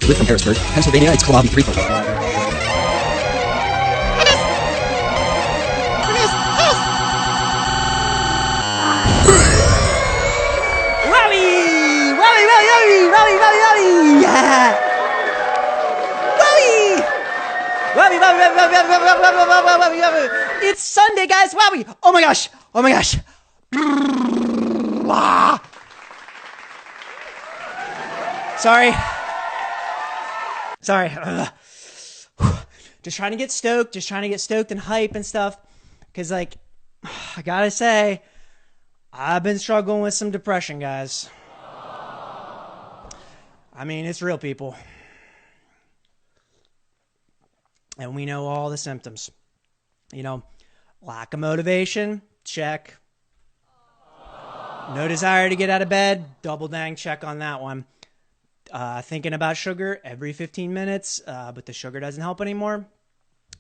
With from Harrisburg, Pennsylvania, it's Calabi Threefold. It's Sunday, guys. Wowie! Oh my gosh! Oh my gosh! Sorry. Just trying to get stoked and hype and stuff. Because, like, I gotta say, I've been struggling with some depression, guys. I mean, it's real, people. And we know all the symptoms. You know, lack of motivation, check. No desire to get out of bed, double dang check on that one. Thinking about sugar every 15 minutes, but the sugar doesn't help anymore.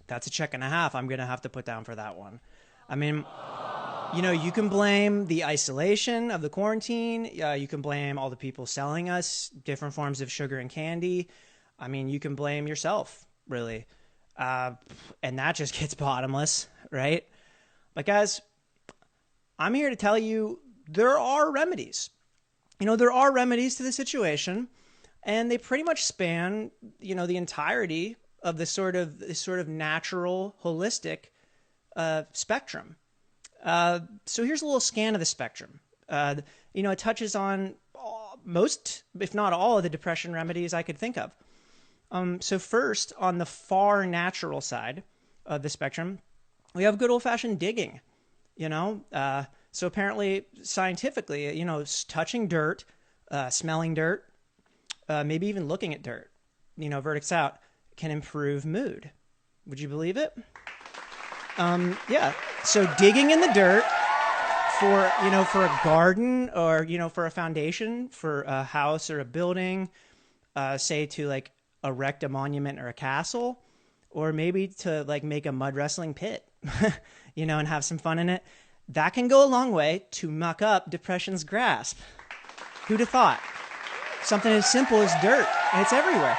That's a check and a half I'm going to have to put down for that one. I mean, you know, you can blame the isolation of the quarantine. You can blame all the people selling us different forms of sugar and candy. I mean, you can blame yourself, really. And that just gets bottomless, right? But guys, I'm here to tell you there are remedies. You know, there are remedies to the situation, and they pretty much span, you know, the entirety of this sort of natural, holistic spectrum. So here's a little scan of the spectrum. You know, it touches on most, if not all, of the depression remedies I could think of. So first, on the far natural side of the spectrum, we have good old-fashioned digging, you know. So apparently, scientifically, you know, touching dirt, smelling dirt, maybe even looking at dirt, you know, verdicts out, can improve mood. Would you believe it? Yeah. So digging in the dirt for, you know, for a garden or, you know, for a foundation, for a house or a building, say to like erect a monument or a castle, or maybe to like make a mud wrestling pit, you know, and have some fun in it. That can go a long way to muck up depression's grasp. Who'd have thought? Something as simple as dirt, and it's everywhere.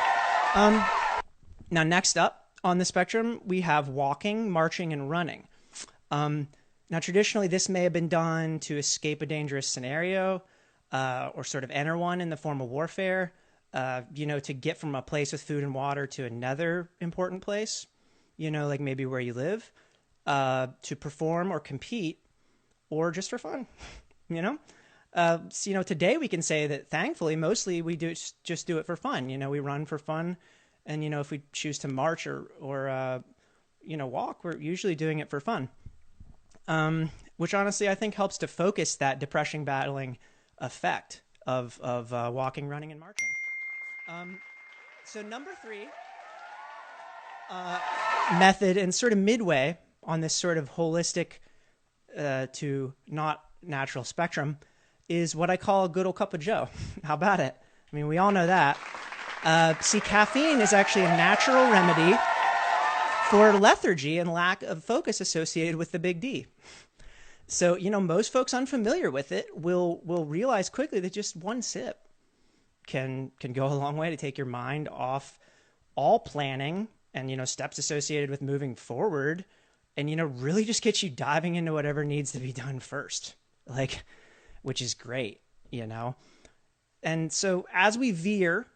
Now, next up on the spectrum, we have walking, marching, and running. Now, traditionally, this may have been done to escape a dangerous scenario or sort of enter one in the form of warfare, you know, to get from a place with food and water to another important place, you know, like maybe where you live, to perform or compete, or just for fun, you know? So, you know, today we can say that thankfully, mostly we just do it for fun. You know, we run for fun. And, you know, if we choose to march or you know, walk, we're usually doing it for fun. Which honestly, I think helps to focus that depression battling effect of walking, running, and marching. So number 3 method, and sort of midway on this sort of holistic to not natural spectrum, is what I call a good old cup of joe. How about it? I mean, we all know that. See, caffeine is actually a natural remedy for lethargy and lack of focus associated with the big D. So, you know, most folks unfamiliar with it will realize quickly that just one sip can go a long way to take your mind off all planning and, you know, steps associated with moving forward, and, you know, really just get you diving into whatever needs to be done first, like, which is great, you know. And so as we veer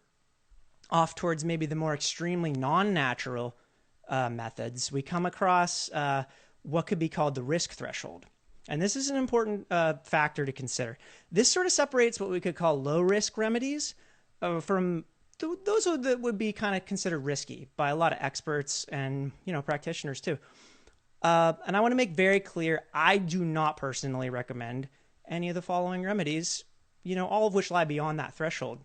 off towards maybe the more extremely non-natural methods, we come across what could be called the risk threshold. And this is an important factor to consider. This sort of separates what we could call low-risk remedies from those that would be kind of considered risky by a lot of experts and, you know, practitioners too. And I want to make very clear, I do not personally recommend any of the following remedies, you know, all of which lie beyond that threshold.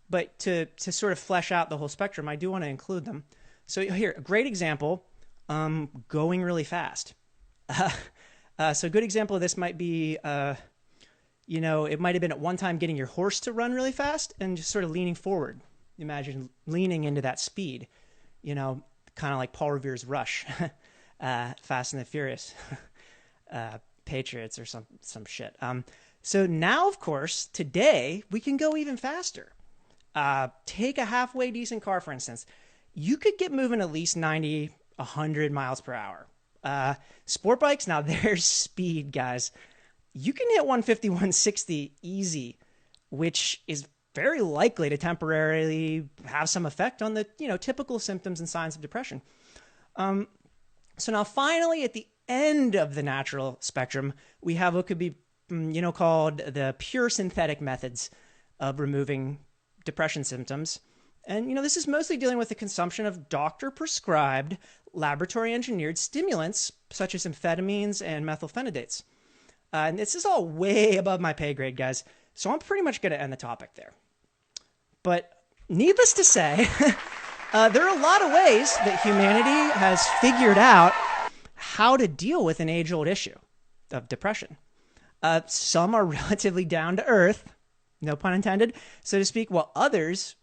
But to sort of flesh out the whole spectrum, I do want to include them. So here, a great example, going really fast. So a good example of this might be, you know, it might have been at one time getting your horse to run really fast and just sort of leaning forward. Imagine leaning into that speed, you know, kind of like Paul Revere's Rush, Fast and the Furious, Patriots or some shit. So now, of course, today we can go even faster. Take a halfway decent car, for instance. You could get moving at least 90, 100 miles per hour. Sport bikes, now there's speed, guys. You can hit 150, 160 easy, which is very likely to temporarily have some effect on the, typical symptoms and signs of depression. So now finally, at the end of the natural spectrum, we have what could be, called the pure synthetic methods of removing depression symptoms. And, this is mostly dealing with the consumption of doctor-prescribed, laboratory-engineered stimulants, such as amphetamines and methylphenidates. And this is all way above my pay grade, guys, so I'm pretty much going to end the topic there. But needless to say, there are a lot of ways that humanity has figured out how to deal with an age-old issue of depression. Some are relatively down to earth, no pun intended, so to speak, while others,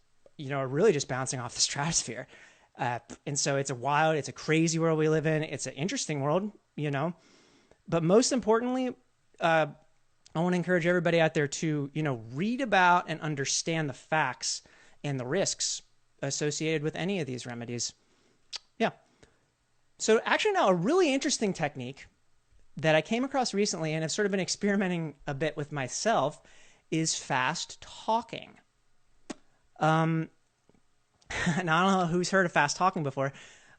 are really just bouncing off the stratosphere. And so it's a crazy world we live in. It's an interesting world, But most importantly, I want to encourage everybody out there to, read about and understand the facts and the risks associated with any of these remedies. Yeah. So actually now a really interesting technique that I came across recently and have sort of been experimenting a bit with myself is fast talking. Now, I don't know who's heard of fast talking before,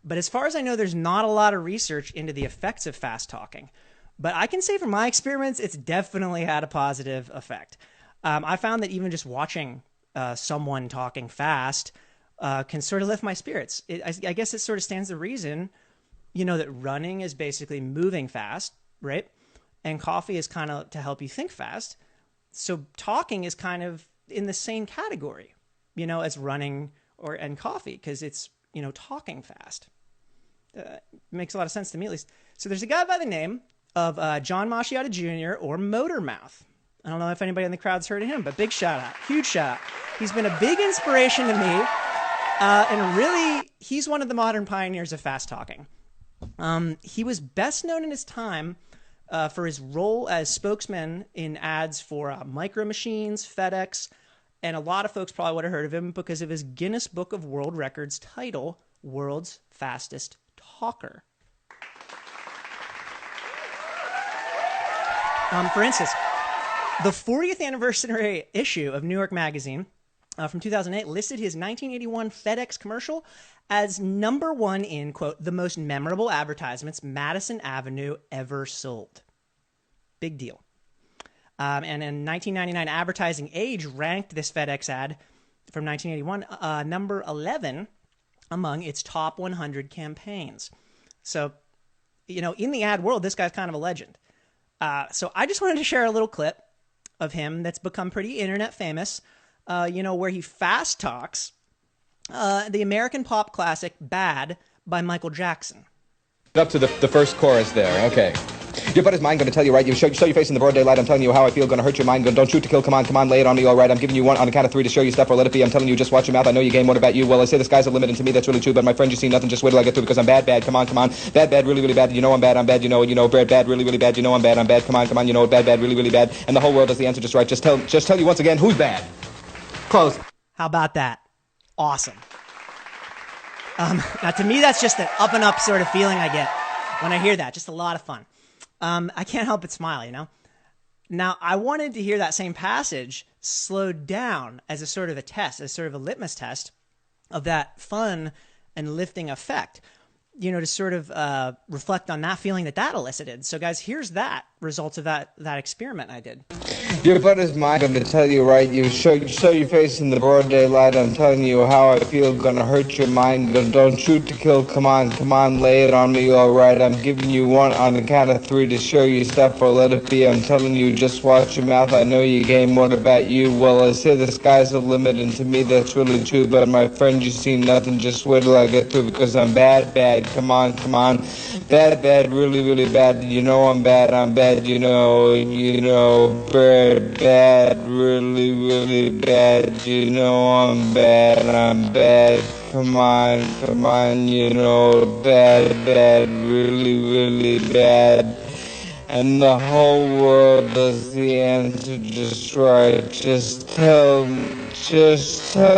but as far as I know, there's not a lot of research into the effects of fast talking. But I can say from my experiments, it's definitely had a positive effect. I found that even just watching someone talking fast can sort of lift my spirits. I guess it sort of stands to reason, that running is basically moving fast, right? And coffee is kind of to help you think fast. So talking is kind of in the same category, as running and coffee, because it's, talking fast. Makes a lot of sense to me, at least. So there's a guy by the name of John Moschitta Jr. or Motormouth. I don't know if anybody in the crowd's heard of him, but big shout out, huge shout out. He's been a big inspiration to me, and really, he's one of the modern pioneers of fast talking. He was best known in his time for his role as spokesman in ads for Micro Machines, FedEx, and a lot of folks probably would have heard of him because of his Guinness Book of World Records title, World's Fastest Talker. For instance, the 40th anniversary issue of New York Magazine from 2008 listed his 1981 FedEx commercial as #1 in, quote, the most memorable advertisements Madison Avenue ever sold. Big deal. And in 1999, Advertising Age ranked this FedEx ad from 1981 number 11 among its top 100 campaigns. So, in the ad world, this guy's kind of a legend. So I just wanted to share a little clip of him that's become pretty internet famous, where he fast talks the American pop classic Bad by Michael Jackson. Up to the first chorus there, okay. Your butt is mine, gonna tell you right. You show your face in the broad daylight. I'm telling you how I feel, gonna hurt your mind. Don't shoot to kill, come on, lay it on me, all right. I'm giving you one on the count of 3 to show you stuff or let it be. I'm telling you, just watch your mouth. I know you game. What about you? Well, I say the sky's the limit, and to me that's really true. But my friend, you see nothing. Just wait till I get through because I'm bad. Come on. Bad, really bad. You know I'm bad. You know, bad, really bad. You know I'm bad. Come on. You know bad, really bad. And the whole world does the answer just right. Just tell you once again who's bad. Close. How about that? Awesome. Now, to me, that's just an up and up sort of feeling I get when I hear that. Just a lot of fun. I can't help but smile, Now, I wanted to hear that same passage slowed down as a sort of a test, as sort of a litmus test of that fun and lifting effect, to sort of reflect on that feeling that elicited. So, guys, here's that results of that experiment I did. Your butt is mine, gonna tell you right. You show your face in the broad daylight. I'm telling you how I feel, gonna hurt your mind. Don't shoot to kill, come on, lay it on me, all right. I'm giving you one on the count of 3 to show you stuff or let it be. I'm telling you, just watch your mouth. I know you game. What about you? Well, I say the sky's the limit, and to me that's really true. But my friend, you see nothing. Just wait till I get through because I'm bad. Come on. Bad, really bad. You know I'm bad. You know, bad, really bad. You know I'm bad. Come on. You know, bad, really bad. and the whole world does the answer just right. Just tell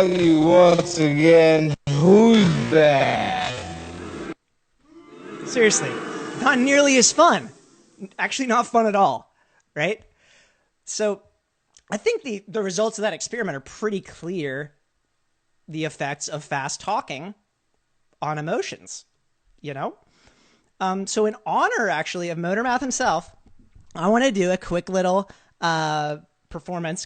you once again, who's bad? Seriously, not nearly as fun. Actually, not fun at all, right? So I think the results of that experiment are pretty clear. The effects of fast talking on emotions, you know? So in honor, actually, of Motormouth himself, I want to do a quick little performance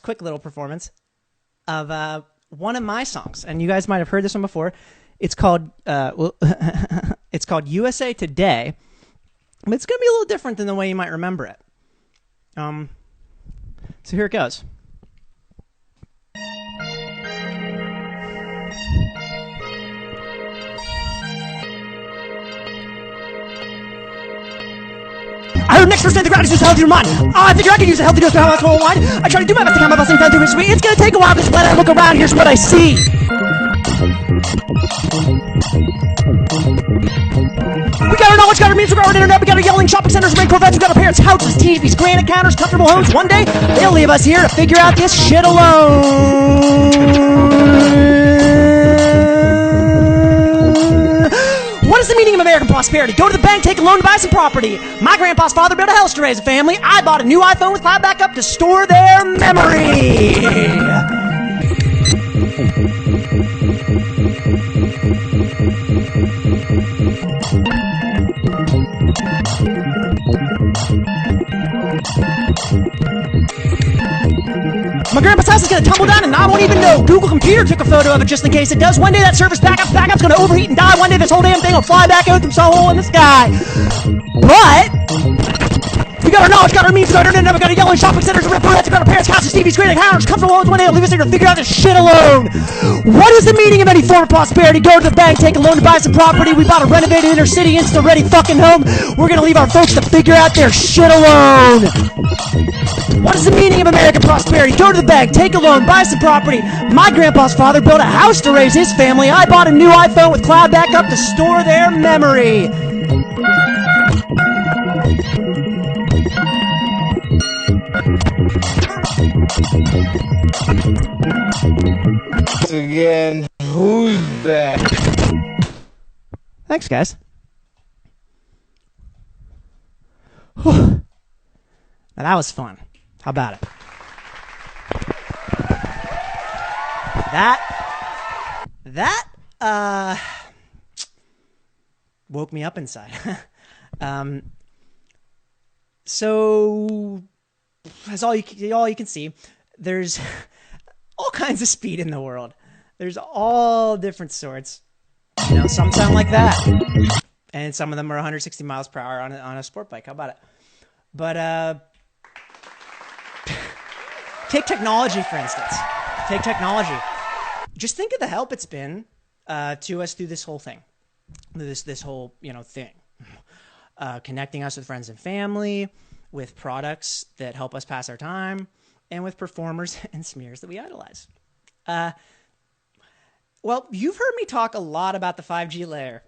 of one of my songs. And you guys might have heard this one before. It's called it's called USA Today. But it's going to be a little different than the way you might remember it. So here it goes. I heard next percent the ground is just a healthier mind. I figure I can use a healthy dose to how I swallow wine. I try to do my best to count my blessings down through history. It's gonna take a while, because when I look around, here's what I see. We got our knowledge, got our music, got our internet, we got our yelling shopping centers, rain Corvettes, we got our parents' houses, TVs, granite counters, comfortable homes. One day, they'll leave us here to figure out this shit alone. What is the meaning of American prosperity? Go to the bank, take a loan to buy some property. My grandpa's father built a house to raise a family. I bought a new iPhone with cloud backup to store their memory. My grandpa's house is gonna tumble down and I won't even know. Google Computer took a photo of it just in case it does. One day that service backup's gonna overheat and die. One day this whole damn thing will fly back out from some hole in the sky. But we got our knowledge, got our means, got our internet, we got our yellow shopping centers, we got our parents' houses, TVs, granite counters, comfortable homes. One day they'll leave us here to figure out this shit alone. What is the meaning of any form of prosperity? Go to the bank, take a loan to buy some property. We bought a renovated inner city, insta-ready fucking home. We're gonna leave our folks to figure out their shit alone. What is the meaning of American prosperity? Go to the bank, take a loan, buy some property. My grandpa's father built a house to raise his family. I bought a new iPhone with cloud backup to store their memory. Again, who's that? Thanks, guys. Whew. Now that was fun. How about it? That woke me up inside. So, as all you can see, there's all kinds of speed in the world. There's all different sorts. You know, some sound like that, and some of them are 160 miles per hour on a sport bike. How about it? But take technology, for instance. Take technology. Just think of the help it's been to us through this whole thing, this whole thing, connecting us with friends and family, with products that help us pass our time, and with performers and smears that we idolize. Well, you've heard me talk a lot about the 5G layer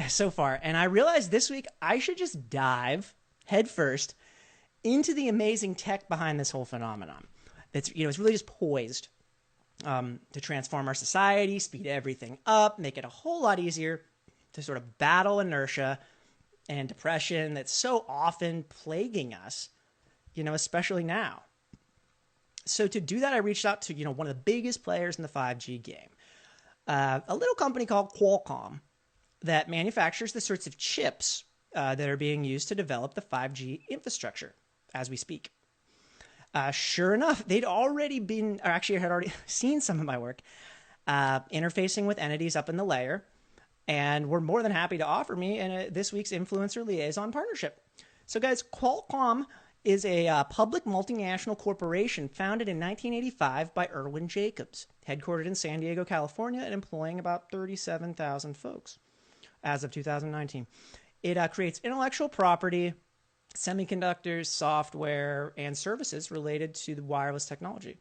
so far, and I realized this week I should just dive headfirst into the amazing tech behind this whole phenomenon. It's really just poised to transform our society, speed everything up, make it a whole lot easier to sort of battle inertia and depression that's so often plaguing us, especially now. So to do that, I reached out to, one of the biggest players in the 5G game, a little company called Qualcomm that manufactures the sorts of chips that are being used to develop the 5G infrastructure as we speak. Sure enough, they'd already been, or actually had already seen some of my work, interfacing with entities up in the layer, and were more than happy to offer me this week's Influencer Liaison partnership. So guys, Qualcomm is a public multinational corporation founded in 1985 by Irwin Jacobs, headquartered in San Diego, California, and employing about 37,000 folks as of 2019. It creates intellectual property, semiconductors, software, and services related to the wireless technology.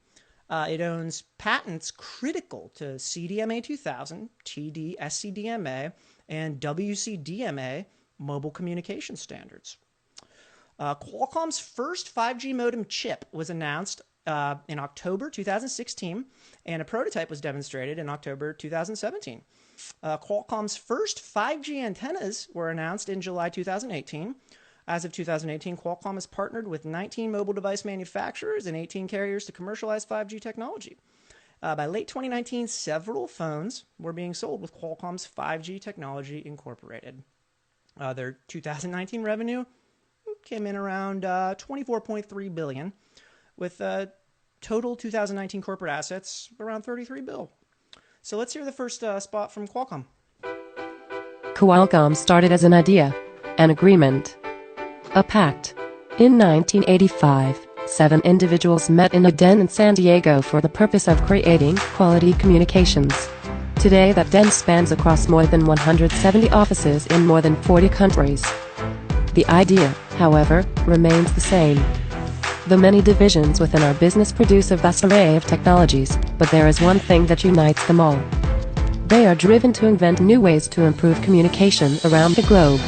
It owns patents critical to CDMA 2000, TD SCDMA, and WCDMA mobile communication standards. Qualcomm's first 5G modem chip was announced in October 2016, and a prototype was demonstrated in October 2017. Qualcomm's first 5G antennas were announced in July 2018. As of 2018, Qualcomm has partnered with 19 mobile device manufacturers and 18 carriers to commercialize 5G technology. By late 2019, several phones were being sold with Qualcomm's 5G technology incorporated. Their 2019 revenue came in around $24.3 billion, with total 2019 corporate assets around $33 billion. So let's hear the first spot from Qualcomm. Qualcomm started as an idea, an agreement, a pact. In 1985, 7 individuals met in a den in San Diego for the purpose of creating quality communications. Today that den spans across more than 170 offices in more than 40 countries. The idea, however, remains the same. The many divisions within our business produce a vast array of technologies, but there is one thing that unites them all. They are driven to invent new ways to improve communication around the globe.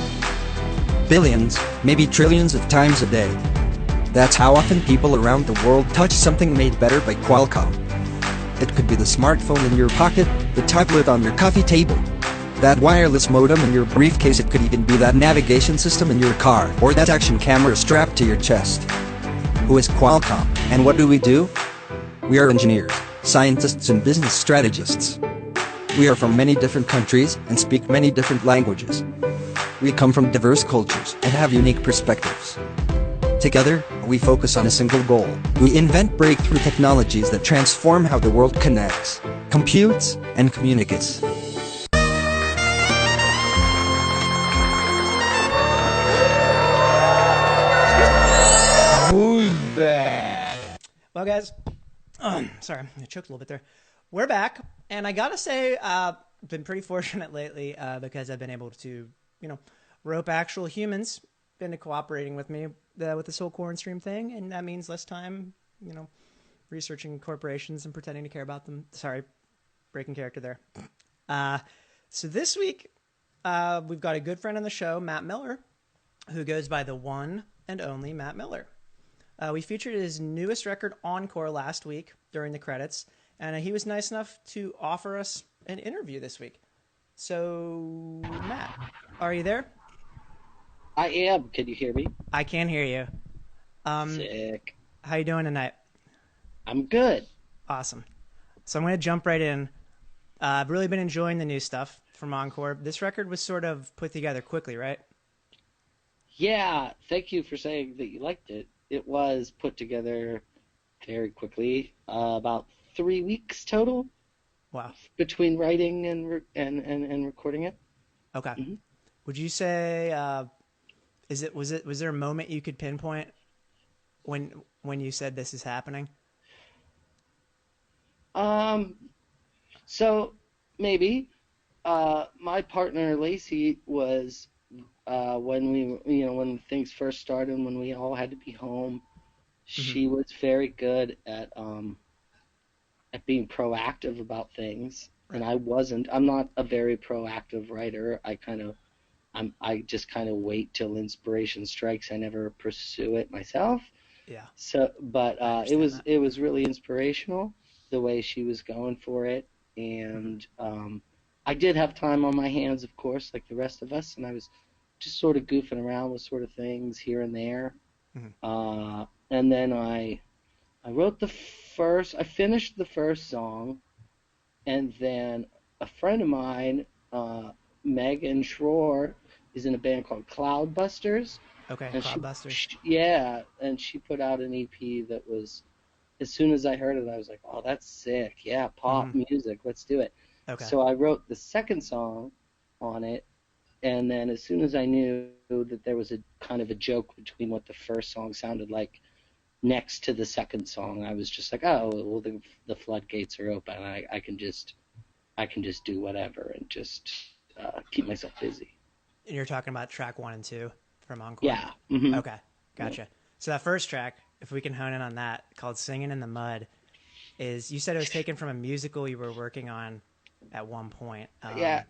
Billions, maybe trillions of times a day. That's how often people around the world touch something made better by Qualcomm. It could be the smartphone in your pocket, the tablet on your coffee table, that wireless modem in your briefcase. It could even be that navigation system in your car, or that action camera strapped to your chest. Who is Qualcomm, and what do? We are engineers, scientists and business strategists. We are from many different countries and speak many different languages. We come from diverse cultures and have unique perspectives. Together, we focus on a single goal. We invent breakthrough technologies that transform how the world connects, computes, and communicates. Who's that? Well, guys, sorry, I choked a little bit there. We're back, and I gotta say, I've been pretty fortunate lately because I've been able to, rope actual humans into cooperating with me with this whole Quaranstream thing, and that means less time, researching corporations and pretending to care about them. Sorry, breaking character there. So this week, we've got a good friend on the show, Matt Miller, who goes by the one and only Matt Miller. We featured his newest record, Encore, last week during the credits, and he was nice enough to offer us an interview this week. So, Matt, are you there? I am. Can you hear me? I can hear you. Sick. How you doing tonight? I'm good. Awesome. So I'm going to jump right in. I've really been enjoying the new stuff from Encore. This record was sort of put together quickly, right? Yeah, thank you for saying that you liked it. It was put together very quickly, about 3 weeks total. Wow. Between writing and recording it. Okay. Mm-hmm. Would you say was there a moment you could pinpoint when you said this is happening? So maybe my partner Lacey was when things first started, when we all had to be home, she was very good at being proactive about things, and I wasn't. I'm not a very proactive writer. I just kind of wait till inspiration strikes. I never pursue it myself. Yeah. So, but it was really inspirational the way she was going for it, and I did have time on my hands, of course, like the rest of us, and I was just sort of goofing around with sort of things here and there. And then I finished the first song, and then a friend of mine, Megan Schroer, is in a band called Cloudbusters. Okay, and Cloudbusters. And she put out an EP that was, as soon as I heard it, I was like, oh, that's sick. Yeah, pop music, let's do it. Okay. So I wrote the second song on it, and then as soon as I knew that there was a kind of a joke between what the first song sounded like next to the second song, I was just like, oh, well, the floodgates are open. I can just do whatever and just keep myself busy. And you're talking about track 1 and 2 from Encore? Yeah. Mm-hmm. Okay, gotcha. Yeah. So that first track, if we can hone in on that, called Singing in the Mud, is, you said it was taken from a musical you were working on at one point. Yeah.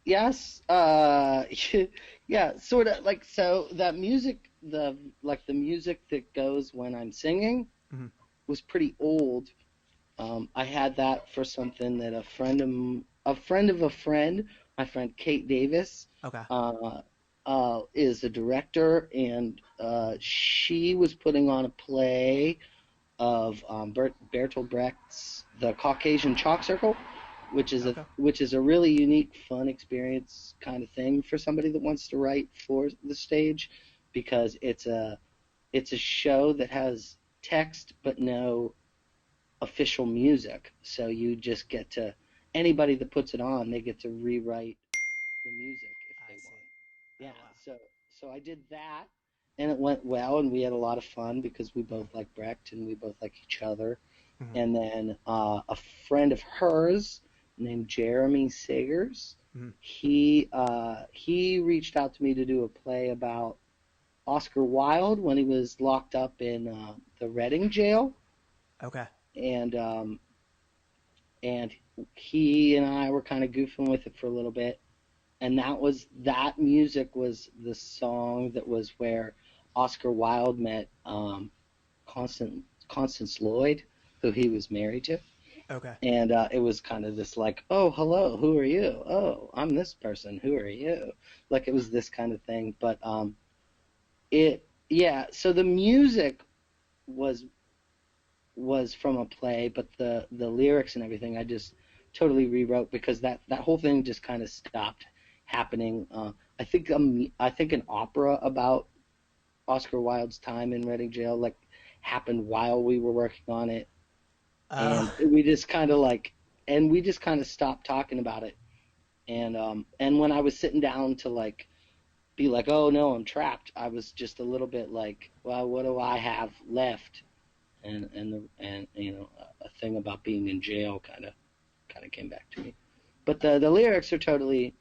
Yes. Yeah, sort of. Like, so that music the music that goes when I'm singing Mhm. was pretty old. I had that for something that a friend of a friend, my friend Kate Davis, Okay. is a director, and she was putting on a play of Bertolt Brecht's The Caucasian Chalk Circle, Okay. which is a really unique, fun experience kind of thing for somebody that wants to write for the stage, because it's a show that has text but no official music. So you just get to, anybody that puts it on, they get to rewrite the music if I they see. want. Oh, Yeah, wow. so I did that, and it went well, and we had a lot of fun because we both like Brecht and we both like each other. Mhm. And then a friend of hers named Jeremy Sagers, Mhm. he reached out to me to do a play about Oscar Wilde when he was locked up in the Reading jail, Okay. and he and I were kind of goofing with it for a little bit, and that music was the song that was where Oscar Wilde met Constance Lloyd, who he was married to. Okay. And it was kind of this like, oh, hello, who are you? Oh, I'm this person. Who are you? Like, it was this kind of thing. But yeah. So the music was from a play, but the lyrics and everything I just totally rewrote, because that whole thing just kind of stopped happening. I think an opera about Oscar Wilde's time in Reading Jail like happened while we were working on it, and Oh. we just kind of stopped talking about it. And when I was sitting down to like be like, oh no, I'm trapped, I was just a little bit like, well, what do I have left? And you know, a thing about being in jail kind of came back to me. But the lyrics are totally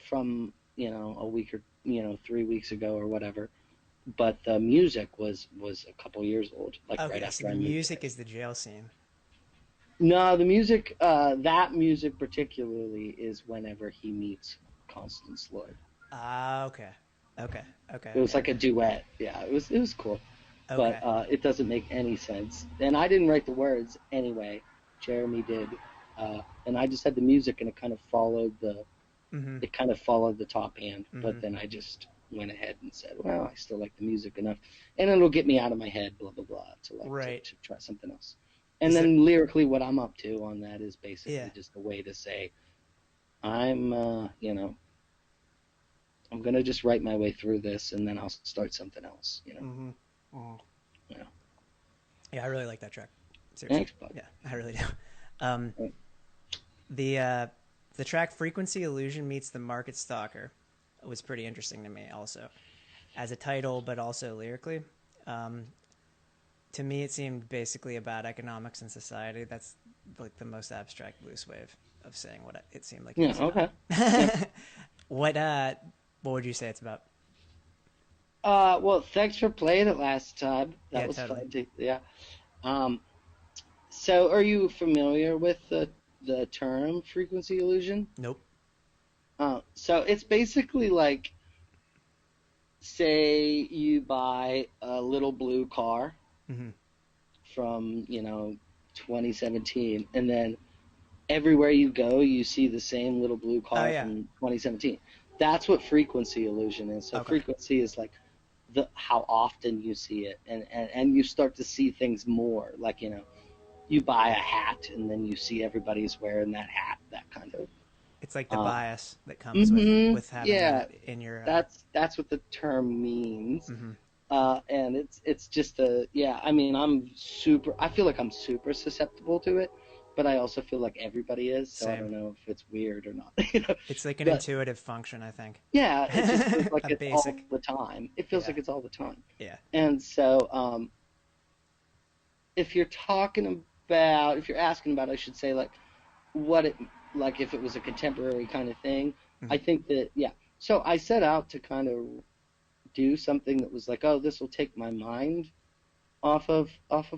from, you know, a week or, you know, 3 weeks ago or whatever. But the music was a couple years old, like right Okay. So after the I moved music there. is the jail scene. No, the music, that music particularly is whenever he meets Constance Lloyd. Ah. Okay. Okay. Okay. It was Okay. like a duet. Yeah, it was cool, but Okay. it doesn't make any sense. And I didn't write the words anyway. Jeremy did, and I just had the music, and Mhm. it kind of followed the top hand. But Mhm. then I just went ahead and said, well, I still like the music enough, and it'll get me out of my head, blah blah blah, Right. to try something else. And Is there? then lyrically, what I'm up to on that is basically Yeah. just a way to say I'm, you know, I'm gonna just write my way through this, and then I'll start something else, you know. Mhm. Mhm. Yeah. Yeah, I really like that track. Seriously. Thanks, bud. Yeah, I really do. Um, the uh, the track "Frequency Illusion" meets "The Market Stalker" was pretty interesting to me, also as a title, but also lyrically. Um, to me, it seemed basically about economics and society. That's like the most abstract loose wave of saying what it seemed like it Yeah. was Okay. Yeah. about. what what would you say it's about? Well, thanks for playing it last time. That Yeah, was totally. fun too. Yeah. Um, so are you familiar with the term frequency illusion? Nope. So it's basically like, say you buy a little blue car Hmm. from, you know, 2017, and then everywhere you go, you see the same little blue Oh car yeah. from 2017. That's what frequency illusion is. So Okay. frequency is like the how often you see it, and you start to see things more. Like, you know, you buy a hat, and then you see everybody's wearing that hat. That kind of. It's like the Uh, bias that comes with having yeah, that in your. that's what the term means. Mhm. And it's just a, yeah. I mean, I feel like I'm super susceptible to it, but I also feel like everybody is. So I Same. don't know if it's weird or not. You know, It's like an but intuitive function, I think. yeah, it just feels like A it's all basic. the time. It feels Yeah. like it's all the time. Yeah. And so, if you're asking about, I should say, like, what it, like, if it was a contemporary kind of thing, I Mhm. think that, yeah. So I set out to kind of do something that was like, oh, this will take my mind off of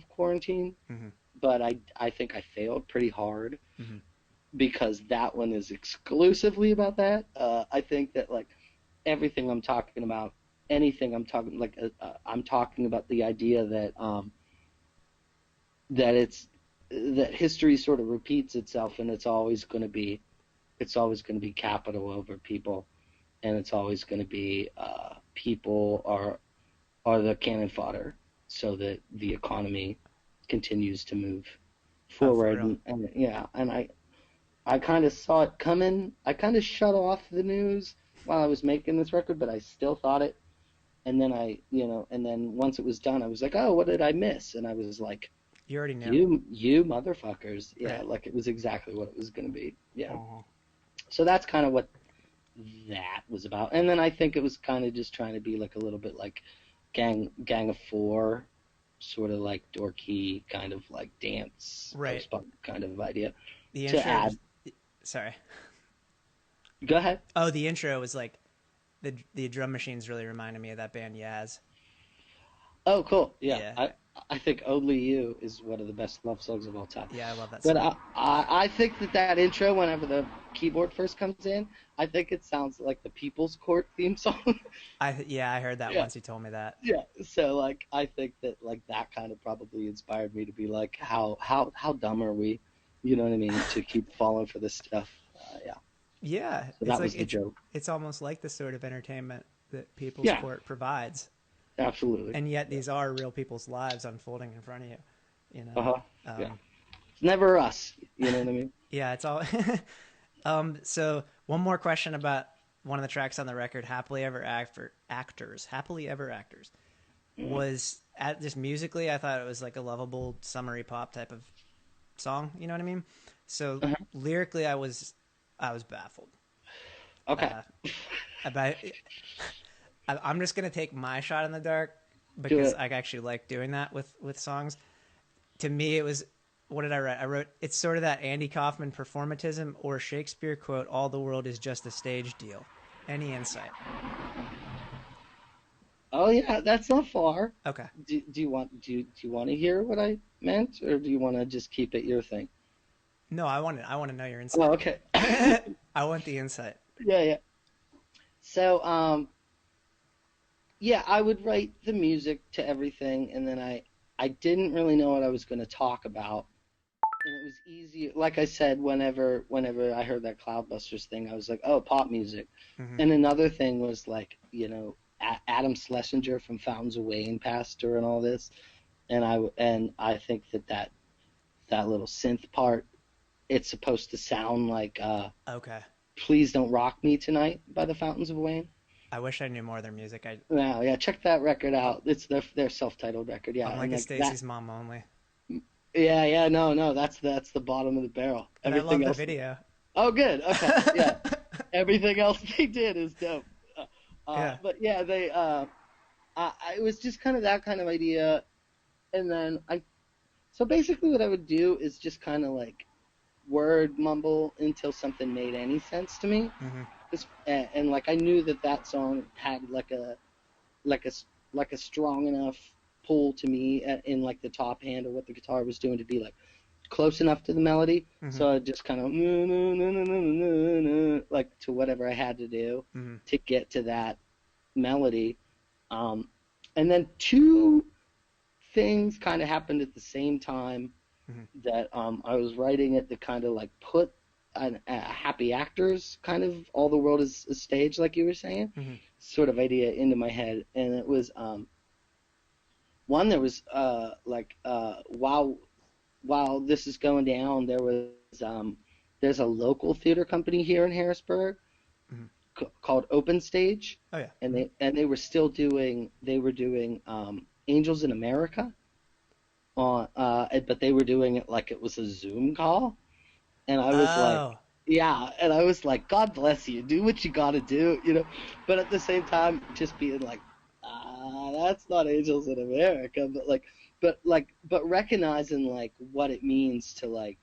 quarantine, Mhm. but I think I failed pretty hard, Mhm. because that one is exclusively about that. I think that, like, everything I'm talking about anything, I'm talking about the idea that that history sort of repeats itself, and it's always going to be capital over people, and it's always going to be people are the cannon fodder, so that the economy continues to move forward. And I kind of saw it coming. I kind of shut off the news while I was making this record, but I still thought it. And then and then once it was done, I was like, oh, what did I miss? And I was like, you already knew. You motherfuckers. Yeah, right. Like it was exactly what it was going to be. Yeah. Uh-huh. So that's kind of what that was about. And then I think it was kind of just trying to be like a little bit like Gang of Four, sort of like dorky kind of like dance, right? post-punk kind of idea. The to intro. add. Sorry. Go ahead. Oh, the intro was like the drum machines really reminded me of that band Yaz. Oh, cool. Yeah. I think Only You is one of the best love songs of all time. Yeah, I love that song. But I think that intro, whenever the keyboard first comes in, I think it sounds like the People's Court theme song. I heard that once. You told me that. Yeah. So like, I think that like that kind of probably inspired me to be like, how dumb are we? You know what I mean? To keep falling for this stuff. Yeah. Yeah. So that was the joke. It's almost like the sort of entertainment that People's Court provides. Absolutely. And yet these are real people's lives unfolding in front of you. You know. Yeah. It's never us. You know what I mean? Yeah. It's all. So one more question about one of the tracks on the record, Happily Ever Actors, was just musically, I thought it was like a lovable summery pop type of song. You know what I mean? So lyrically, I was baffled. Okay. I'm just gonna take my shot in the dark because I actually like doing that with songs. To me, it was, what did I write? I wrote, it's sort of that Andy Kaufman performatism or Shakespeare quote, "All the world is just a stage deal." Any insight? Oh yeah, that's not far. Okay. Do you want to hear what I meant, or do you want to just keep it your thing? No, I want to know your insight. Oh, okay. I want the insight. Yeah. So, I would write the music to everything, and then I didn't really know what I was going to talk about, and it was easy. Like I said, whenever I heard that Cloudbusters thing, I was like, oh, pop music. Mm-hmm. And another thing was like, Adam Schlesinger from Fountains of Wayne pastor and all this, and I think that little synth part, it's supposed to sound like okay. Please Don't Rock Me Tonight by the Fountains of Wayne. I wish I knew more of their music. Yeah, check that record out. It's their self-titled record. Yeah, I'm like a Stacy's mom only. Yeah, no, that's the bottom of the barrel. And everything I love the video. Oh, good. Okay, yeah. Everything else they did is dope. But yeah, they it was just kind of that kind of idea, and then so basically what I would do is just kind of like word mumble until something made any sense to me. Mm-hmm. And like I knew that song had like a strong enough pull to me in like the top hand of what the guitar was doing to be like close enough to the melody. Mm-hmm. So I just kind of like to whatever I had to do to get to that melody. And then two things kind of happened at the same time that I was writing it to kind of like put a Happy Actors kind of all the world is a stage, like you were saying, sort of idea into my head. And it was one, there was while this is going down, there's a local theater company here in Harrisburg called Open Stage. Oh yeah. And they were doing Angels in America but they were doing it like it was a Zoom call. And I was like, God bless you, do what you gotta do, but at the same time just being like, that's not Angels in America, but recognizing like what it means to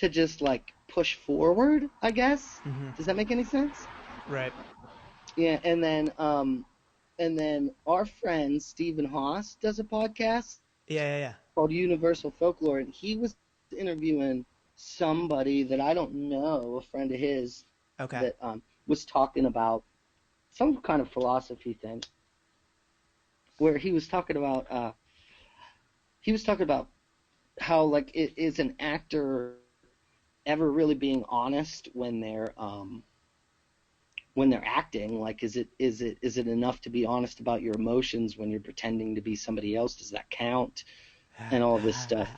just like push forward, I guess. Does that make any sense? Right. Yeah. And then our friend Stephen Haas does a podcast called Universal Folklore, and he was interviewing somebody that I don't know, a friend of his, that was talking about some kind of philosophy thing where he was talking about how like is an actor ever really being honest when they're acting? Like, is it enough to be honest about your emotions when you're pretending to be somebody else? Does that count? And all this stuff.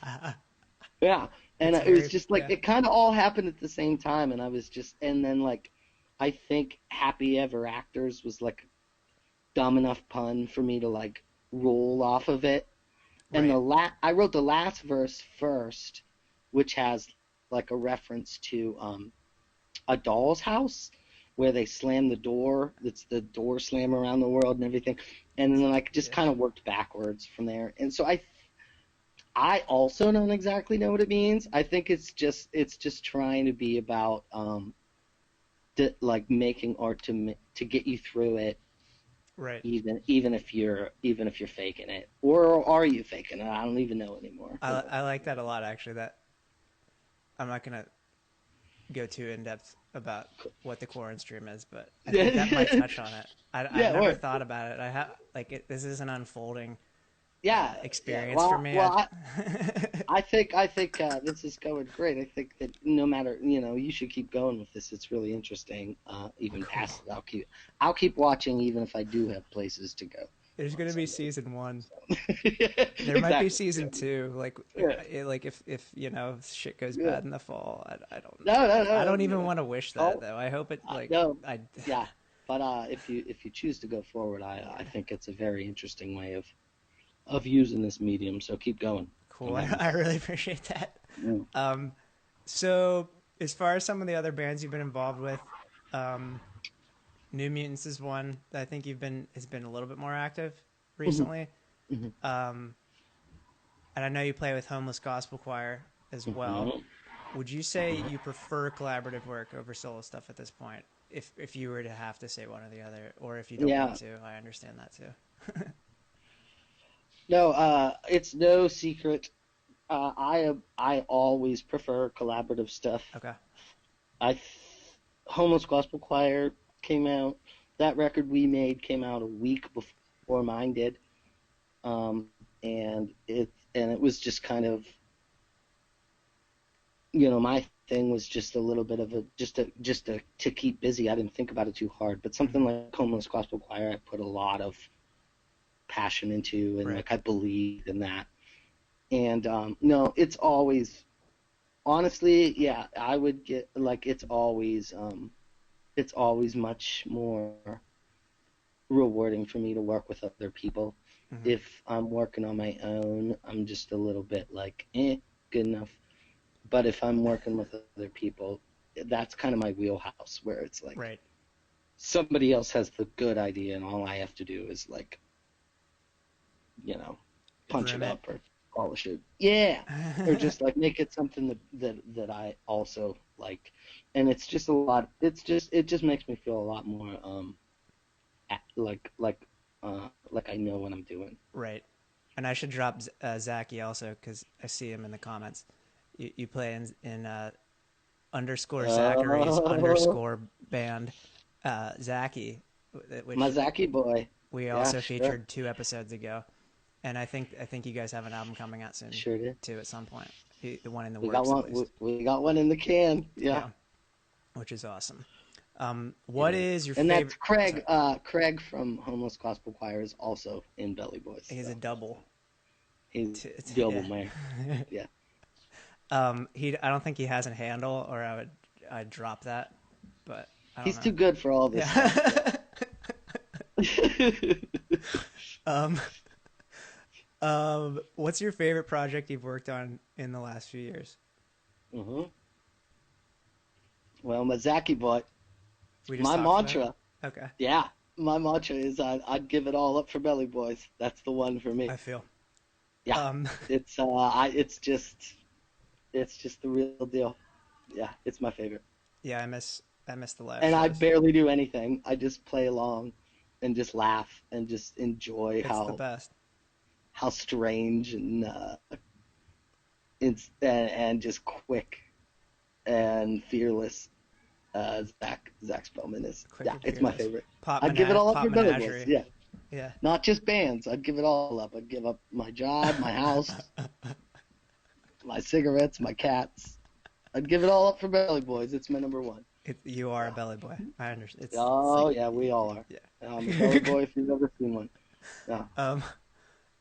Yeah. And it was just like, it kind of all happened at the same time. And I was just, and then like, I think Happy Ever Actors was like a dumb enough pun for me to like roll off of it. And I wrote the last verse first, which has like a reference to a doll's house where they slam the door. It's the door slam around the world and everything. And then like just kind of worked backwards from there. And so I also don't exactly know what it means. I think it's just trying to be about like making art to get you through it. Right. Even if you're faking it, or are you faking it? I don't even know anymore. I like that a lot, actually. That I'm not gonna go too in depth about what the Quaranstream is, but I think that might touch on it. I've never thought about it. I have this is an unfolding experience for me. Well, I think this is going great. I think that no matter, you should keep going with this. It's really interesting. Even past it, I'll keep watching, even if I do have places to go. There's going to be season 1. There might be season 2. Like if shit goes bad in the fall, I don't know. No. I don't even want to wish that though. I hope it no. But if you choose to go forward, I think it's a very interesting way of using this medium, so keep going. Cool. I really appreciate that. Yeah. So as far as some of the other bands you've been involved with, New Mutants is one that I think has been a little bit more active recently. Mm-hmm. And I know you play with Homeless Gospel Choir as well. Mm-hmm. Would you say you prefer collaborative work over solo stuff at this point? If you were to have to say one or the other, or if you don't want to, I understand that too. No, it's no secret. I always prefer collaborative stuff. Okay. Homeless Gospel Choir came out. That record we made came out a week before mine did, and it was just kind of, my thing was just a little bit of to keep busy. I didn't think about it too hard, but something like Homeless Gospel Choir, I put a lot of passion into, and like I believe in that. And no, it's always, honestly, I would get like it's always much more rewarding for me to work with other people. Mm-hmm. If I'm working on my own, I'm just a little bit like good enough. But if I'm working with other people, that's kind of my wheelhouse, where it's like somebody else has the good idea and all I have to do is like, punch it up or polish it. Yeah. Or just like make it something that I also like. And it's just a lot, it just makes me feel a lot more like I know what I'm doing. Right. And I should drop Zachy also, because I see him in the comments. You play in underscore Zachary's underscore band, Zachy. My Zachy boy. We also featured 2 episodes ago. And I think you guys have an album coming out soon. Sure did. Too, at some point. The one in the works. We got one in the can. Yeah. Which is awesome. What is your favorite? And that's Craig. Craig from Homeless Gospel Choir is also in Belly Boys. He's a double. He's double man. Yeah. I don't think he has a handle, or I'd drop that. But he's too good for all this. What's your favorite project you've worked on in the last few years? Mm-hmm. Well, my Zachy boy. My mantra. Okay. Yeah, my mantra is I'd give it all up for Belly Boys. That's the one for me. I feel. Yeah. It's just the real deal. Yeah, it's my favorite. Yeah, I miss the live and shows. I barely do anything. I just play along and just laugh and just enjoy the best. How strange and just quick and fearless Zach Spellman is. Quick and It's my Fearless. favorite. Pop I'd give it all up Pop for Billy Menagerie. Boys. Yeah. Yeah. Not just bands. I'd give it all up. I'd give up my job, my house, my cigarettes, my cats. I'd give it all up for Belly Boys. It's my number one. You are a belly boy. I understand. Yeah, we all are. Yeah. I'm a Belly Boy if you've ever seen one. Yeah.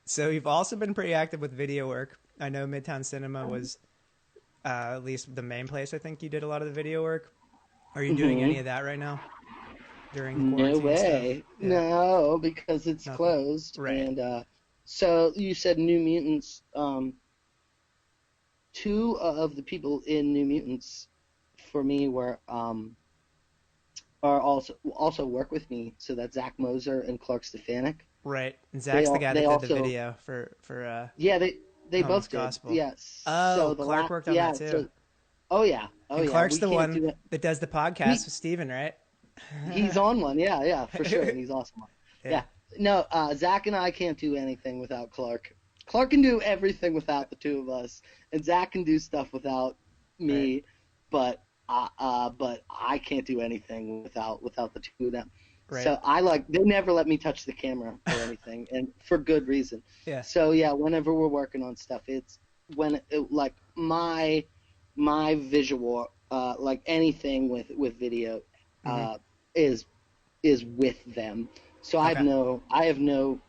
So you've also been pretty active with video work. I know Midtown Cinema was at least the main place I think you did a lot of the video work. Are you doing any of that right now? During the quarantine No way. stuff? Yeah. No, because it's Nothing. closed. Right. And so you said New Mutants. Two of the people in New Mutants for me were are also work with me. So that's Zach Moser and Clark Stefanik. Right. And Zach's the guy that did also, the video for yeah, they Homeless both did. Gospel. Yes. Oh, Clark worked on that too. And Clark's the one that does the podcast with Steven, right? He's on one, yeah, for sure, and he's awesome. Yeah. No, Zach and I can't do anything without Clark. Clark can do everything without the two of us, and Zach can do stuff without me, but I can't do anything without the two of them. Right. So they never let me touch the camera or anything, and for good reason. Yeah. So yeah, whenever we're working on stuff, it's like my visual, like anything with video, is with them. So Okay. I have no.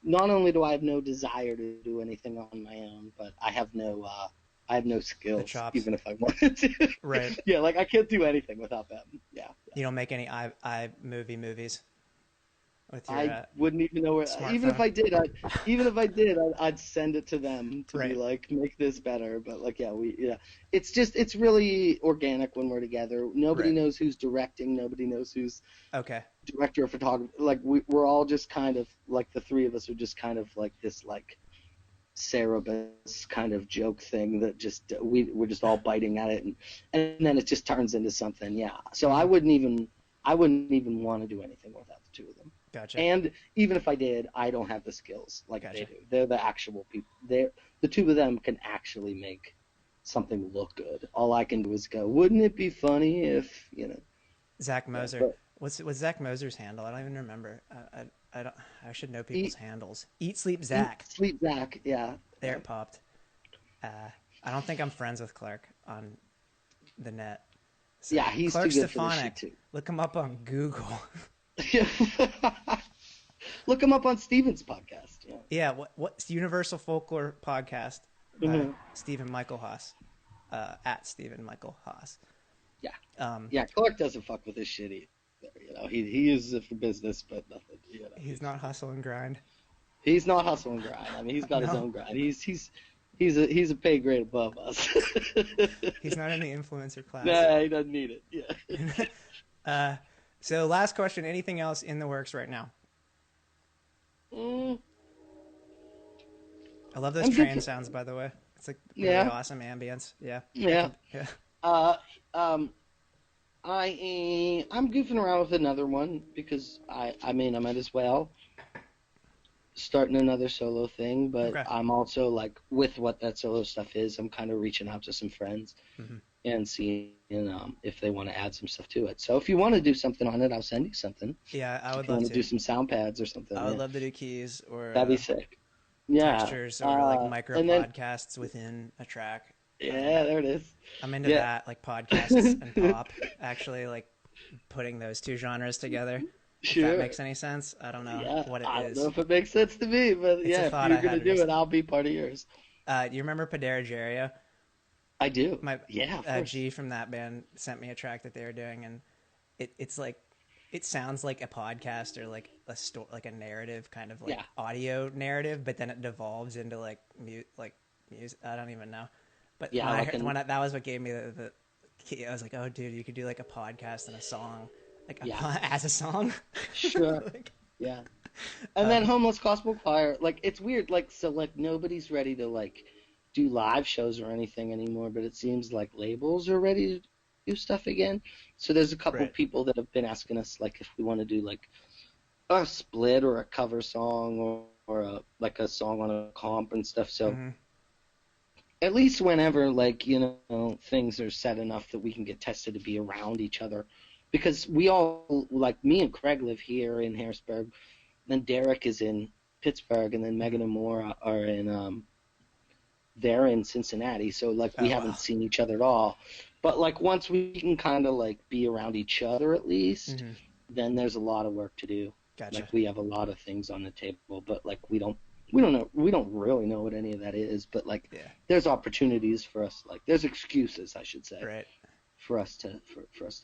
Not only do I have no desire to do anything on my own, but I have no skills, even if I wanted to. Right. Yeah, like I can't do anything without them. Yeah. You don't make any movies with your I wouldn't even know where. smartphone. Even if I did, I'd send it to them to be like, make this better. But like, it's really organic when we're together. Nobody knows who's directing. Nobody knows who's director of photography. Like we're all just kind of like the three of us are just kind of like this like Cerebus kind of joke thing that just we're just all biting at it, and then it just turns into something. Yeah. So I wouldn't even want to do anything without the two of them. Gotcha. And even if I did, I don't have the skills like Gotcha. they do. They're the actual people. The two of them can actually make something look good. All I can do is go, wouldn't it be funny if, Zach Moser. What's Zach Moser's handle? I don't even remember. I should know people's handles. Eat Sleep Zach. Eat Sleep Zach, yeah. There it popped. I don't think I'm friends with Clark on the net. So yeah, he's Clark too good Stefanik. for this shit too. Look him up on Google. Look him up on Steven's podcast. Yeah, what's Universal Folklore Podcast by Stephen Michael Haas, at Stephen Michael Haas. Yeah. Clark doesn't fuck with his shit either. He uses it for business, but nothing. He's not hustle and grind. He's not hustle and grind. I mean, he's got his own grind. He's a pay grade above us. He's not in the influencer class. Nah, he doesn't need it. Yeah. So last question, anything else in the works right now? I love those train sounds, by the way. It's like really awesome ambience. Yeah. Yeah. Yeah. I'm goofing around with another one because I might as well starting another solo thing, but I'm also like with what that solo stuff is, I'm kind of reaching out to some friends and seeing if they want to add some stuff to it. So if you want to do something on it, I'll send you something. Yeah, I would if love you want to do some sound pads or something. I would love to do keys or that'd be sick. Yeah, textures or like micro podcasts within a track. Yeah, there it is. I'm into that, like podcasts and pop. Actually, like putting those two genres together. Sure. If that makes any sense. I don't know what it is. I don't know if it makes sense to me, but if you're gonna do it, I'll be part of yours. Do you remember Padera Gerio? I do. Of course. G from that band sent me a track that they were doing, and it's like it sounds like a podcast or like like a narrative kind of like audio narrative, but then it devolves into like music. I don't even know. But that was what gave me the key. I was like, oh, dude, you could do like a podcast and a song, as a song. Sure. Yeah. And then Homeless Gospel Choir, like it's weird, like so like nobody's ready to like do live shows or anything anymore, but it seems like labels are ready to do stuff again. So there's a couple people that have been asking us like if we want to do like a split or a cover song or like a song on a comp and stuff. So at least whenever, like, things are set enough that we can get tested to be around each other. Because we all, like, me and Craig live here in Harrisburg, then Derek is in Pittsburgh, and then Megan and Moore are in, they're in Cincinnati, so, like, we haven't seen each other at all. But, like, once we can kind of, like, be around each other at least, then there's a lot of work to do. Gotcha. Like, we have a lot of things on the table, but, like, we don't really know what any of that is, but, like, there's opportunities for us, like, there's excuses, I should say, right, for us to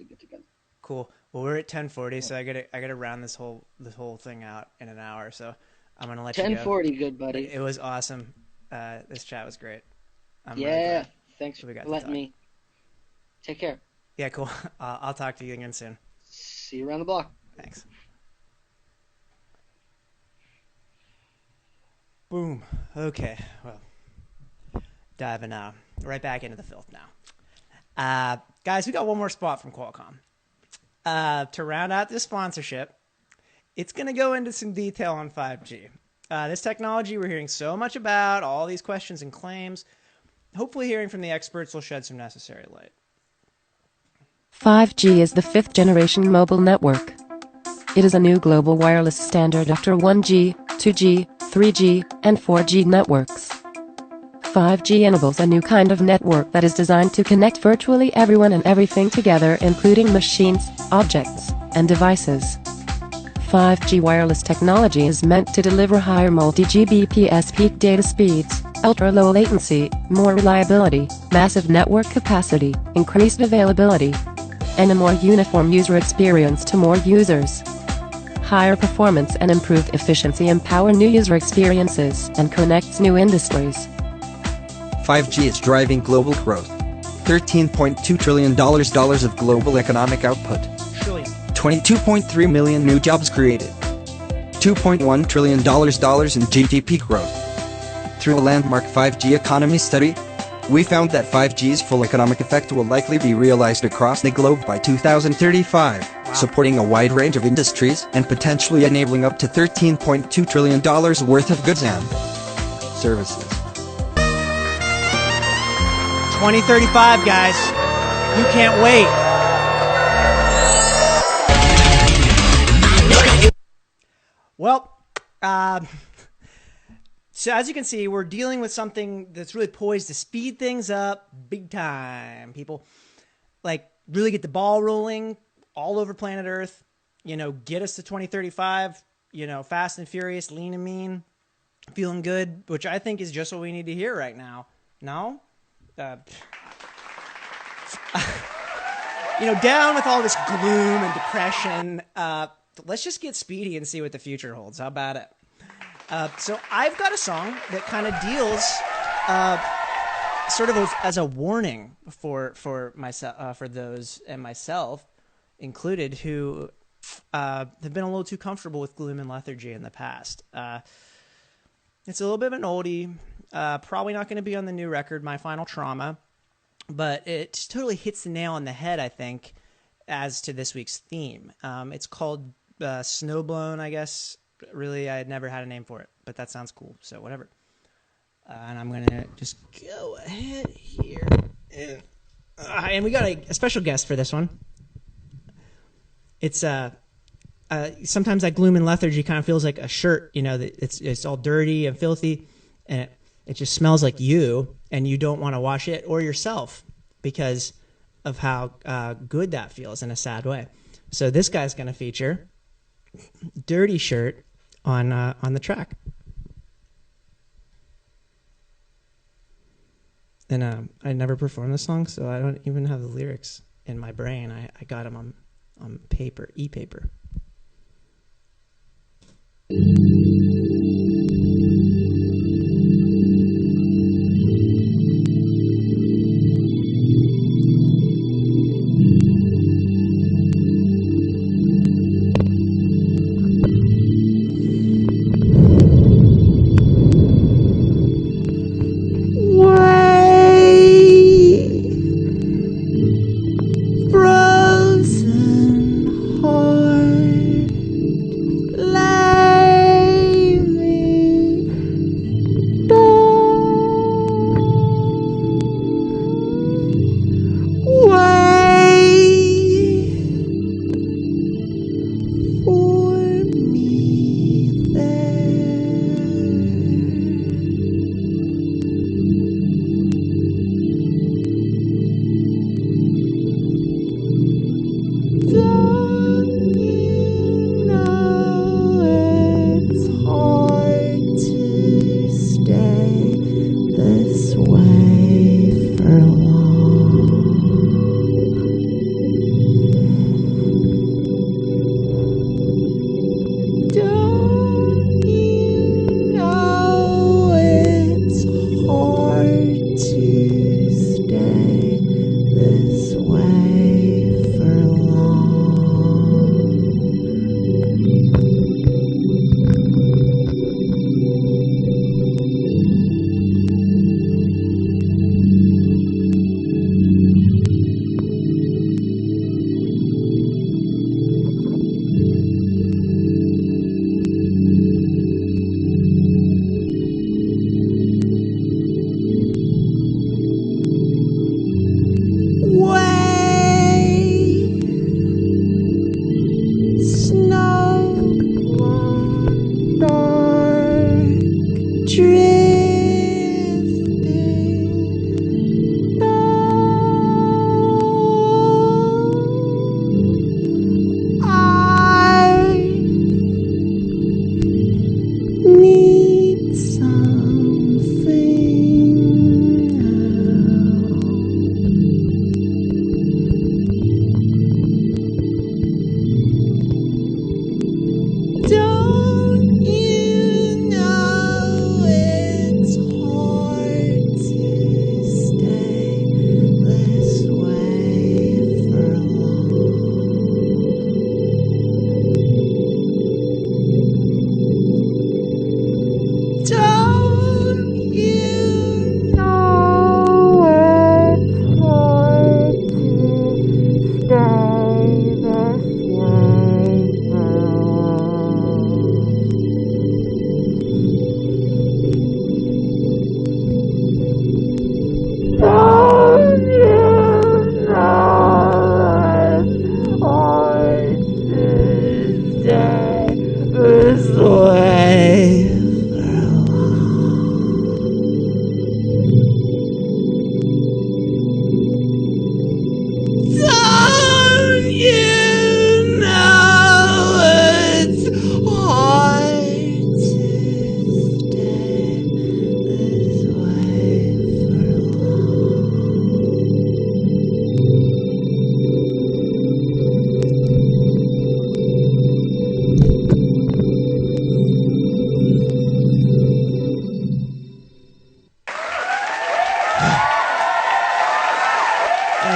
get together. Cool. Well, we're at 10:40, so I gotta round this whole thing out in an hour. So I'm gonna let you go. 10:40, good buddy. It was awesome. This chat was great. I'm really Yeah, glad thanks for we got to letting talk. me. Take care. Yeah, cool. I'll talk to you again soon. See you around the block. Thanks. Boom. Okay. Well, diving right back into the filth now. Guys, we got one more spot from Qualcomm. To round out this sponsorship, it's going to go into some detail on 5G. This technology we're hearing so much about, all these questions and claims. Hopefully hearing from the experts will shed some necessary light. 5G is the fifth generation mobile network. It is a new global wireless standard after 1G, 2G, 3G, and 4G networks. 5G enables a new kind of network that is designed to connect virtually everyone and everything together, including machines, objects, and devices. 5G wireless technology is meant to deliver higher multi-Gbps peak data speeds, ultra-low latency, more reliability, massive network capacity, increased availability, and a more uniform user experience to more users. Higher performance and improved efficiency empower new user experiences and connects new industries. 5G is driving global growth. $13.2 trillion of global economic output. Trillion. 22.3 million new jobs created. $2.1 trillion in GDP growth. Through a landmark 5G economy study, we found that 5G's full economic effect will likely be realized across the globe by 2035, supporting a wide range of industries and potentially enabling up to $13.2 trillion worth of goods and services. 2035, guys. You can't wait. Well, so as you can see, we're dealing with something that's really poised to speed things up big time. People, like, really get the ball rolling all over planet Earth, get us to 2035, fast and furious, lean and mean, feeling good, which I think is just what we need to hear right now. No? Down with all this gloom and depression, let's just get speedy and see what the future holds. How about it? So I've got a song that kind of deals sort of as a warning for myself, for those and myself included who have been a little too comfortable with gloom and lethargy in the past. It's a little bit of an oldie, probably not going to be on the new record, My Final Trauma, but it just totally hits the nail on the head, I think, as to this week's theme. It's called Snowblown, I guess. Really, I had never had a name for it, but that sounds cool, so whatever. And I'm going to just go ahead here. And we got a special guest for this one. It's sometimes that gloom and lethargy kind of feels like a shirt, it's all dirty and filthy, and it just smells like you, and you don't want to wash it or yourself because of how good that feels in a sad way. So this guy's going to feature Dirty Shirt on the track. And I never performed this song, so I don't even have the lyrics in my brain. I got them on paper, e-paper. Frozen heart, lay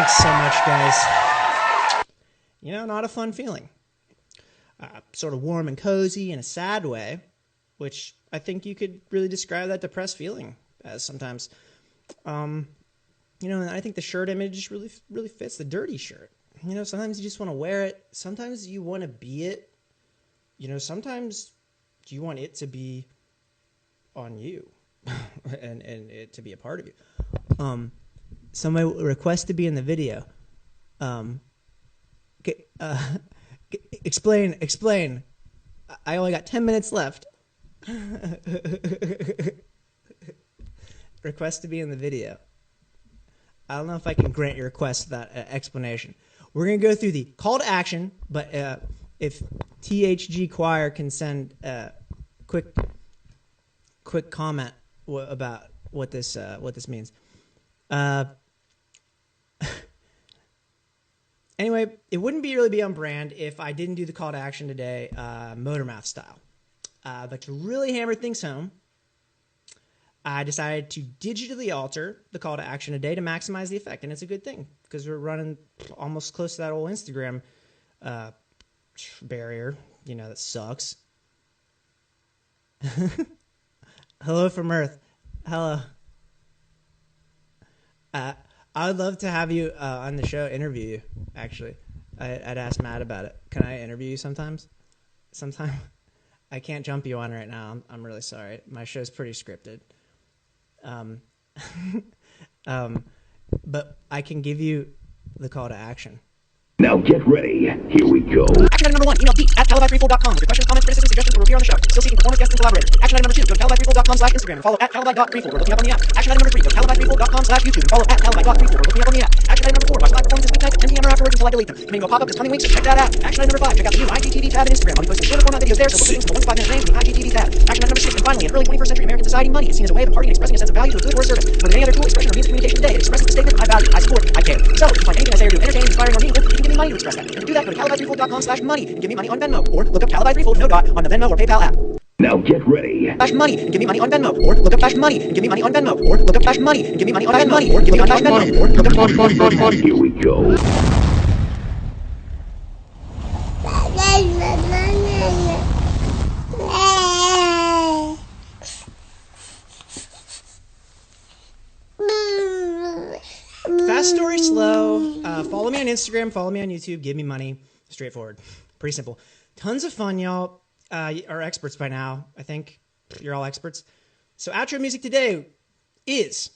Thanks so much, guys. You know, not a fun feeling. Sort of warm and cozy in a sad way, which I think you could really describe that depressed feeling as sometimes. You know, and I think the shirt image really fits the dirty shirt. You know, sometimes you just want to wear it. Sometimes you want to be it. You know, sometimes you want it to be on you and it to be a part of you. Somebody requests to be in the video. Explain. I only got 10 minutes left. Request to be in the video. I don't know if I can grant your request that explanation. We're going to go through the call to action, but if THG Choir can send a quick comment about what this means. Anyway, it wouldn't really be on brand if I didn't do the call to action today, Motormouth style. But to really hammer things home, I decided to digitally alter the call to action today to maximize the effect, and it's a good thing because we're running almost close to that old Instagram barrier, you know, that sucks. Hello from Earth. Hello. I would love to have you on the show, interview you, actually. I'd ask Matt about it. Can I interview you sometime? I can't jump you on right now. I'm really sorry. My show's pretty scripted. But I can give you the call to action. Now get ready. Here we go. Action item number 1, email pete@calabi3fold.com with your questions, comments, criticisms, suggestions will appear on the show. Still seeking performance guests and collaborators. Action item number 2, go to calabi3fold.com/Instagram and follow @calabi.3fold or look me up on the app. Action item number 3, go to calabi3fold.com/YouTube and follow @calabi.3fold or look me up on the app. Action item number 4, watch live performances weeknights at 10 p.m. or afterwards until I delete them. Maybe go pop up this coming week, so check that out. Action item number 5, check out the new IGTV tab on Instagram. I'll be posting shorter format videos there, so look links to the 1 to 5 minute names in the IGTV tab. Action item number 6, and finally, in early 21st century American society, money is seen as a way of imparting and expressing a sense of value to a good or a service. More than any other tool, expression, or means of communication today, it expresses the statement, I value, I support, I care. So, if you find anything I say or do entertaining, inspiring, or meaningful, you can give me money to express that. And to do that, go to calabi3fold.com/money and give me money on Venmo, or look up Calabi Threefold, no dot, on the Venmo or PayPal app. Now get ready. _money and give me money on Venmo, or look up _money and give me money on Venmo, or look up _money and give me money on Venmo, or give me on Venmo, or look up Here we go. Fast story, slow. Follow me on Instagram, follow me on YouTube, give me money. Straightforward. Pretty simple. Tons of fun, y'all. Are experts by now. I think you're all experts. So outro music today is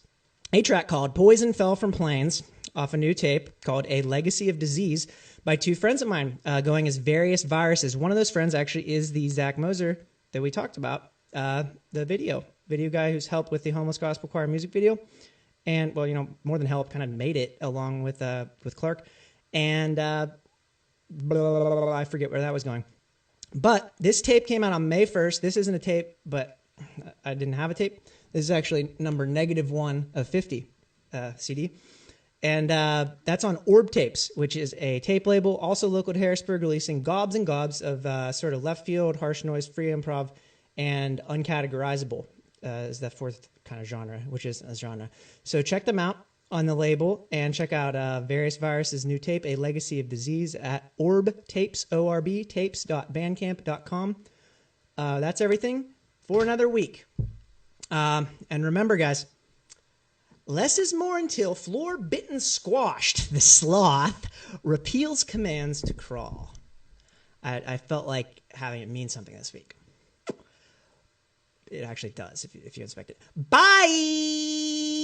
a track called Poison Fell from Planes off a new tape called A Legacy of Disease by two friends of mine going as various viruses. One of those friends actually is the Zach Moser that we talked about, the video guy who's helped with the Homeless Gospel Choir music video. And, well, you know, more than help, kind of made it along with Clark. And I forget where that was going. But this tape came out on May 1st. This isn't a tape, but I didn't have a tape. This is actually number -1 of 50 CD. And that's on Orb Tapes, which is a tape label, also local to Harrisburg, releasing gobs and gobs of sort of left field, harsh noise, free improv, and uncategorizable is that fourth kind of genre, which is a genre. So check them out on the label and check out Various Viruses' new tape, A Legacy of Disease, at Orb Tapes, ORB, tapes.bandcamp.com. That's everything for another week. And remember, guys, less is more until floor bitten squashed. The sloth repeals commands to crawl. I felt like having it mean something this week. It actually does if you inspect it. Bye!